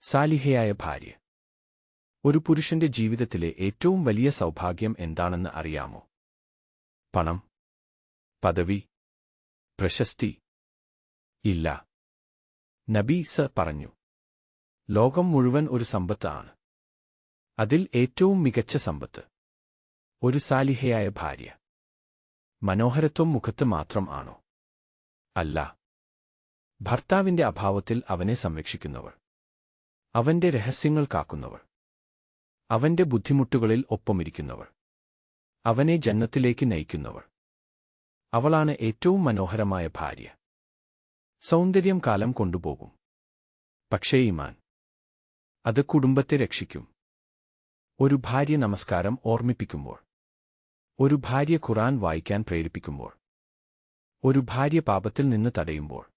സാലിഹയായ ഭാര്യ. ഒരു പുരുഷന്റെ ജീവിതത്തിലെ ഏറ്റവും വലിയ സൗഭാഗ്യം എന്താണെന്ന് അറിയാമോ? പണം, പദവി, പ്രശസ്തി? ഇല്ല. നബി പറഞ്ഞു, ലോകം മുഴുവൻ ഒരു സമ്പത്ത് ആണ്. അതിൽ ഏറ്റവും മികച്ച സമ്പത്ത് ഒരു സാലിഹയായ ഭാര്യ. മനോഹരത്വം മുഖത്ത് മാത്രം ആണോ? അല്ല. ഭർത്താവിന്റെ അഭാവത്തിൽ അവനെ സംരക്ഷിക്കുന്നവൾ, അവന്റെ രഹസ്യങ്ങൾ കാക്കുന്നവൾ, അവന്റെ ബുദ്ധിമുട്ടുകളിൽ ഒപ്പമിരിക്കുന്നവൾ, അവനെ ജന്നത്തിലേക്ക് നയിക്കുന്നവൾ. അവളാണ് ഏറ്റവും മനോഹരമായ ഭാര്യ. സൗന്ദര്യം കാലം കൊണ്ടുപോകും, പക്ഷേ ഈമാൻ, അത് കുടുംബത്തെ രക്ഷിക്കും. ഒരു ഭാര്യ നമസ്കാരം ഓർമ്മിപ്പിക്കുമ്പോൾ, ഒരു ഭാര്യ ഖുർആൻ വായിക്കാൻ പ്രേരിപ്പിക്കുമ്പോൾ, ഒരു ഭാര്യ പാപത്തിൽ നിന്ന് തടയുമ്പോൾ,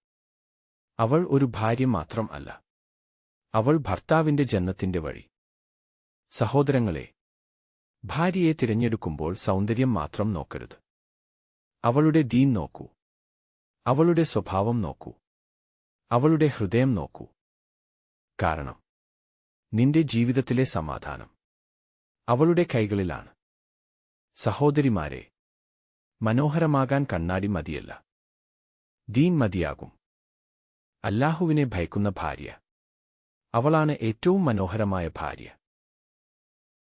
അവൾ ഒരു ഭാര്യ മാത്രം അല്ല, അവൾ ഭർത്താവിന്റെ ജന്നത്തിന്റെ വഴി. സഹോദരങ്ങളെ, ഭാര്യയെ തിരഞ്ഞെടുക്കുമ്പോൾ സൗന്ദര്യം മാത്രം നോക്കരുത്. അവളുടെ ദീൻ നോക്കൂ, അവളുടെ സ്വഭാവം നോക്കൂ, അവളുടെ ഹൃദയം നോക്കൂ. കാരണം നിന്റെ ജീവിതത്തിലെ സമാധാനം അവളുടെ കൈകളിലാണ്. സഹോദരിമാരെ, മനോഹരമാകാൻ കണ്ണാടി മതിയല്ല, ദീൻ മതിയാകും. അല്ലാഹുവിനെ ഭയക്കുന്ന ഭാര്യ, അവളാണ് ഏറ്റവും മനോഹരമായ ഭാര്യ.